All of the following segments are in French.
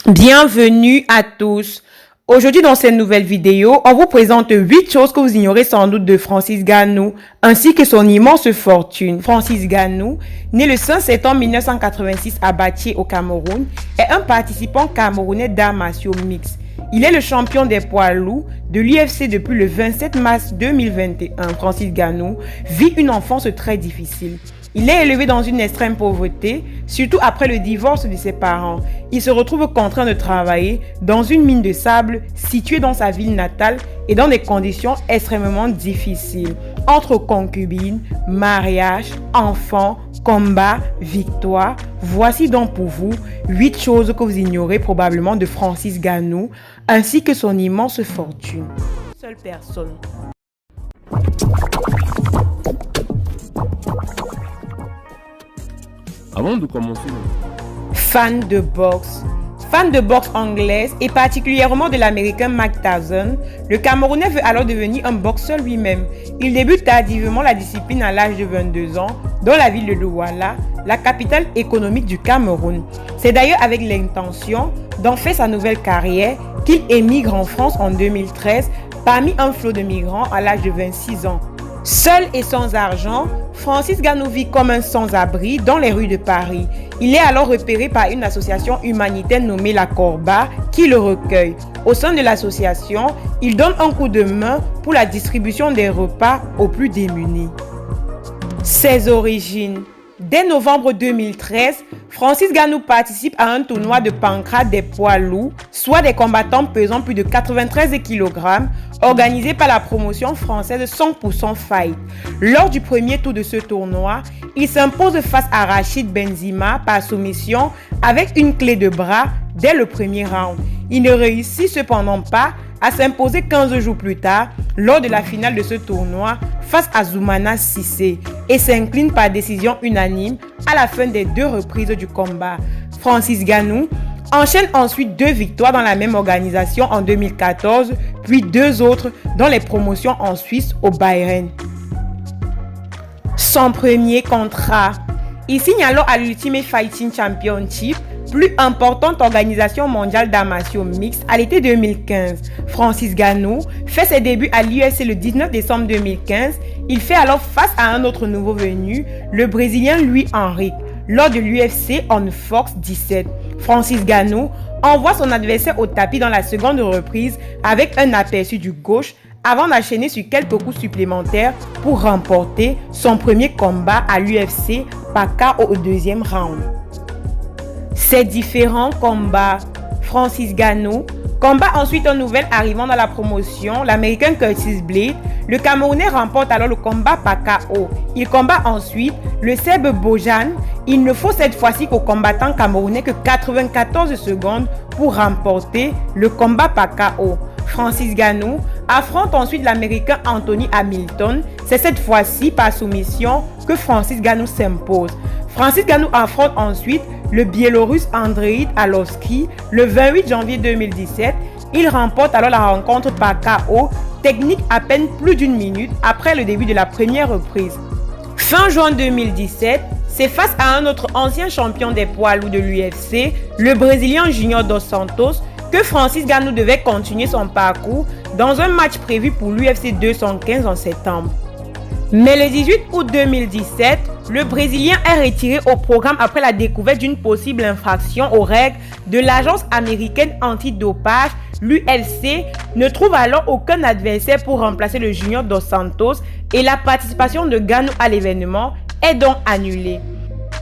Bienvenue à tous. Aujourd'hui, dans cette nouvelle vidéo, on vous présente 8 choses que vous ignorez sans doute de Francis Ngannou, ainsi que son immense fortune. Francis Ngannou, né le 5 septembre 1986 à Bathie au Cameroun, est un participant camerounais d'arts martiaux mixtes. Il est le champion des poids lourds de l'UFC depuis le 27 mars 2021. Francis Ngannou vit une enfance très difficile. Il est élevé dans une extrême pauvreté, surtout après le divorce de ses parents. Il se retrouve contraint de travailler dans une mine de sable située dans sa ville natale et dans des conditions extrêmement difficiles. Entre concubines, mariage, enfants, combats, victoires, voici donc pour vous 8 choses que vous ignorez probablement de Francis Ngannou, ainsi que son immense fortune. Seule personne. Avant de commencer, Fan de boxe. Fan de boxe anglaise et particulièrement de l'américain Mike Tyson, le Camerounais veut alors devenir un boxeur lui-même. Il débute tardivement la discipline à l'âge de 22 ans dans la ville de Douala, la capitale économique du Cameroun. C'est d'ailleurs avec l'intention d'en faire sa nouvelle carrière qu'il émigre en France en 2013 parmi un flot de migrants à l'âge de 26 ans. Seul et sans argent, Francis Ngannou vit comme un sans-abri dans les rues de Paris. Il est alors repéré par une association humanitaire nommée La Corba qui le recueille. Au sein de l'association, il donne un coup de main pour la distribution des repas aux plus démunis. Ses origines. Dès novembre 2013, Francis Ngannou participe à un tournoi de pancrate des poids lourds, soit des combattants pesant plus de 93 kg, organisé par la promotion française 100% Fight. Lors du premier tour de ce tournoi, il s'impose face à Rachid Benzema par soumission avec une clé de bras dès le premier round. Il ne réussit cependant pas à s'imposer 15 jours plus tard lors de la finale de ce tournoi face à Zoumana Cissé et s'incline par décision unanime à la fin des 2 reprises du combat. Francis Ngannou enchaîne ensuite 2 victoires dans la même organisation en 2014, puis 2 autres dans les promotions en Suisse au Bayern. Son premier contrat. Il signe alors à l'Ultimate Fighting Championship, plus importante organisation mondiale d'arts martiaux mixtes, à l'été 2015. Francis Ngannou fait ses débuts à l'UFC le 19 décembre 2015. Il fait alors face à un autre nouveau venu, le Brésilien Luis Henrique, lors de l'UFC on Fox 17. Francis Ngannou envoie son adversaire au tapis dans la seconde reprise avec un aperçu du gauche avant d'enchaîner sur quelques coups supplémentaires pour remporter son premier combat à l'UFC par KO au 2e round. Ces différents combats. Francis Ngannou combat ensuite un nouvel arrivant dans la promotion, l'américain Curtis Blade. Le Camerounais remporte alors le combat par KO. Il combat ensuite le Serbe Bojan. Il ne faut cette fois-ci qu'au combattant camerounais que 94 secondes pour remporter le combat par KO. Francis Ngannou affronte ensuite l'américain Anthony Hamilton. C'est cette fois-ci par soumission que Francis Ngannou s'impose. Francis Ngannou affronte ensuite le Biélorusse Andrei Arlovski le 28 janvier 2017. Il remporte alors la rencontre par KO, technique à peine plus d'1 minute après le début de la première reprise. Fin juin 2017, c'est face à un autre ancien champion des poids lourds de l'UFC, le Brésilien Junior Dos Santos, que Francis Ngannou devait continuer son parcours dans un match prévu pour l'UFC 215 en septembre. Mais le 18 août 2017, le Brésilien est retiré au programme après la découverte d'une possible infraction aux règles de l'agence américaine antidopage. L'UFC ne trouve alors aucun adversaire pour remplacer le Junior Dos Santos et la participation de Ngannou à l'événement est donc annulée.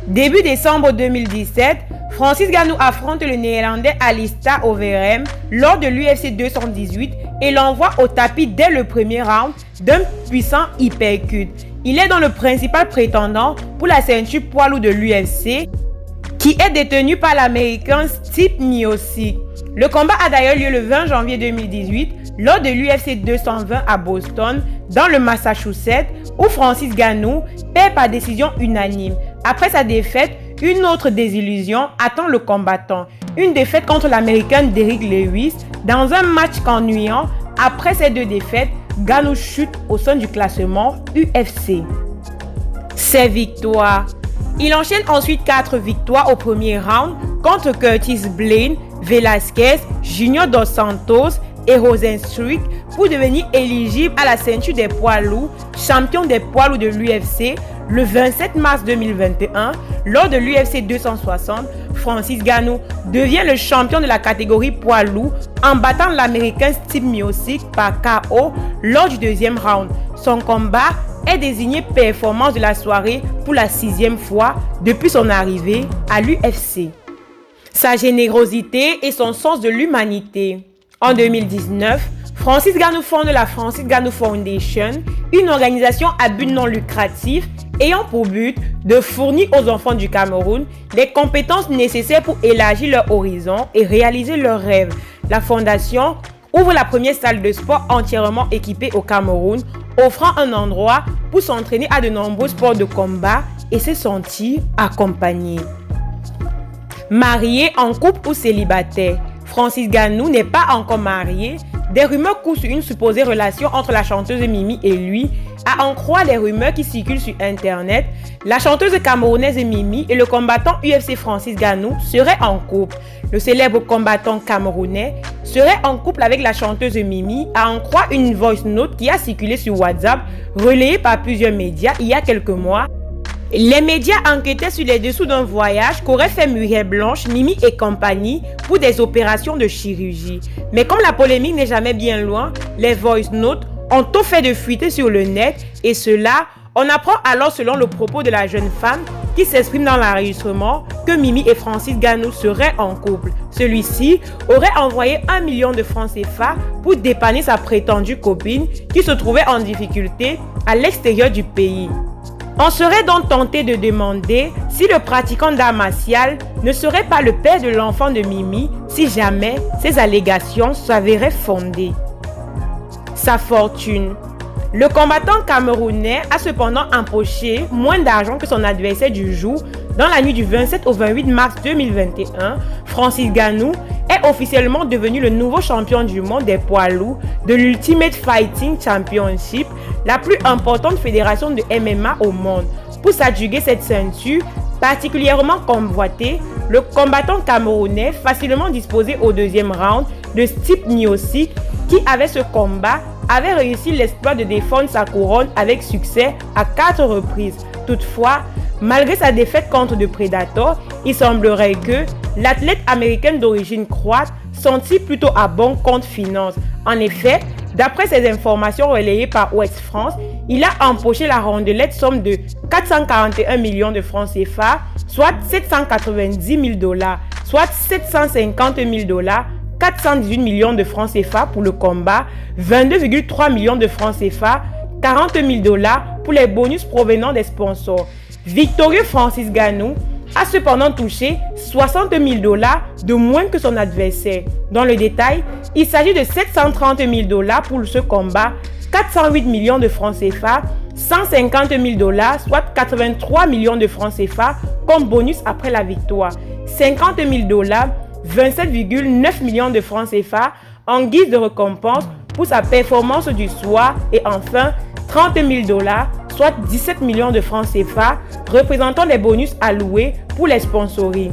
Début décembre 2017, Francis Ngannou affronte le Néerlandais Alistair Overeem lors de l'UFC 218 et l'envoie au tapis dès le premier round d'un puissant uppercut. Il est donc le principal prétendant pour la ceinture poids lourd de l'UFC qui est détenu par l'américain Stipe Miocic. Le combat a d'ailleurs lieu le 20 janvier 2018 lors de l'UFC 220 à Boston, dans le Massachusetts, où Francis Ngannou perd par décision unanime. Après sa défaite, une autre désillusion attend le combattant. Une défaite contre l'américain Derrick Lewis dans un match ennuyant. Après ces 2 défaites, Ngannou chute au sein du classement UFC. Ses victoires. Il enchaîne ensuite 4 victoires au premier round contre Curtis Blade, Velasquez, Junior dos Santos et Rosenstruik pour devenir éligible à la ceinture des poids lourds, champion des poids lourds de l'UFC. Le 27 mars 2021, lors de l'UFC 260, Francis Ngannou devient le champion de la catégorie poids lourd en battant l'Américain Steve Miocic par KO lors du deuxième round. Son combat est désigné performance de la soirée pour la 6e fois depuis son arrivée à l'UFC. Sa générosité et son sens de l'humanité. En 2019, Francis Ngannou fonde la Francis Ngannou Foundation, une organisation à but non lucratif ayant pour but de fournir aux enfants du Cameroun les compétences nécessaires pour élargir leur horizon et réaliser leurs rêves. La fondation ouvre la première salle de sport entièrement équipée au Cameroun, offrant un endroit pour s'entraîner à de nombreux sports de combat et se sentir accompagné. Marié, en couple ou célibataire, Francis Ngannou n'est pas encore marié. Des rumeurs courent sur une supposée relation entre la chanteuse Mimi et lui. À en croire les rumeurs qui circulent sur internet, la chanteuse camerounaise Mimi et le combattant UFC Francis Ngannou seraient en couple. Le célèbre combattant camerounais serait en couple avec la chanteuse Mimi, à en croire une voice note qui a circulé sur WhatsApp, relayée par plusieurs médias il y a quelques mois. Les médias enquêtaient sur les dessous d'un voyage qu'auraient fait Muriel Blanche, Mimi et compagnie pour des opérations de chirurgie. Mais comme la polémique n'est jamais bien loin, les voice notes ont tout fait de fuiter sur le net et cela, on apprend alors selon le propos de la jeune femme qui s'exprime dans l'enregistrement que Mimi et Francis Ngannou seraient en couple. Celui-ci aurait envoyé 1 million de francs CFA pour dépanner sa prétendue copine qui se trouvait en difficulté à l'extérieur du pays. On serait donc tenté de demander si le pratiquant d'art martial ne serait pas le père de l'enfant de Mimi si jamais ces allégations s'avéraient fondées. Sa fortune. Le combattant camerounais a cependant empoché moins d'argent que son adversaire du jour. Dans la nuit du 27 au 28 mars 2021, Francis Ngannou est officiellement devenu le nouveau champion du monde des poids lourds de l'Ultimate Fighting Championship, la plus importante fédération de MMA au monde. Pour s'adjuger cette ceinture particulièrement convoitée, le combattant camerounais, facilement disposé au deuxième round de Steve Miocic, qui avait ce combat, avait réussi l'exploit de défendre sa couronne avec succès à 4 reprises. Toutefois, malgré sa défaite contre The Predator, il semblerait que l'athlète américaine d'origine croate sentit plutôt à bon compte finance. En effet, d'après ces informations relayées par Ouest France, il a empoché la rondelette somme de 441 millions de francs CFA, soit 790 000 $, soit 750 000 $, 418 millions de francs CFA pour le combat, 22,3 millions de francs CFA, 40 000 $ pour les bonus provenant des sponsors. Victorieux Francis Ngannou a cependant touché 60 000 $ de moins que son adversaire. Dans le détail, il s'agit de 730 000 $ pour ce combat, 408 millions de francs CFA, 150 000 $, soit 83 millions de francs CFA comme bonus après la victoire, 50 000 $, 27,9 millions de francs CFA en guise de récompense pour sa performance du soir et enfin 30 000 $, soit 17 millions de francs CFA, représentant les bonus alloués pour les sponsoring.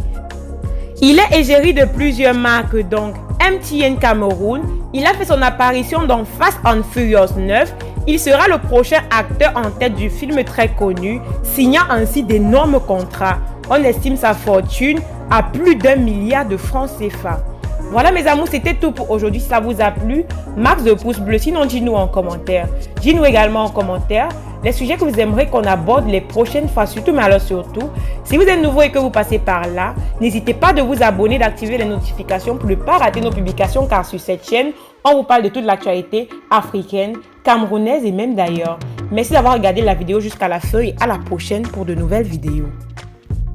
Il est égérie de plusieurs marques donc MTN Cameroun, il a fait son apparition dans Fast and Furious 9, il sera le prochain acteur en tête du film très connu, signant ainsi d'énormes contrats. On estime sa fortune à plus d'1 milliard de francs CFA. Voilà mes amours, c'était tout pour aujourd'hui. Si ça vous a plu, max de pouces bleus. Sinon, dis-nous en commentaire. Dis-nous également en commentaire les sujets que vous aimeriez qu'on aborde les prochaines fois. Surtout, mais alors surtout, si vous êtes nouveau et que vous passez par là, n'hésitez pas de vous abonner, d'activer les notifications pour ne pas rater nos publications, car sur cette chaîne, on vous parle de toute l'actualité africaine, camerounaise et même d'ailleurs. Merci d'avoir regardé la vidéo jusqu'à la fin et à la prochaine pour de nouvelles vidéos.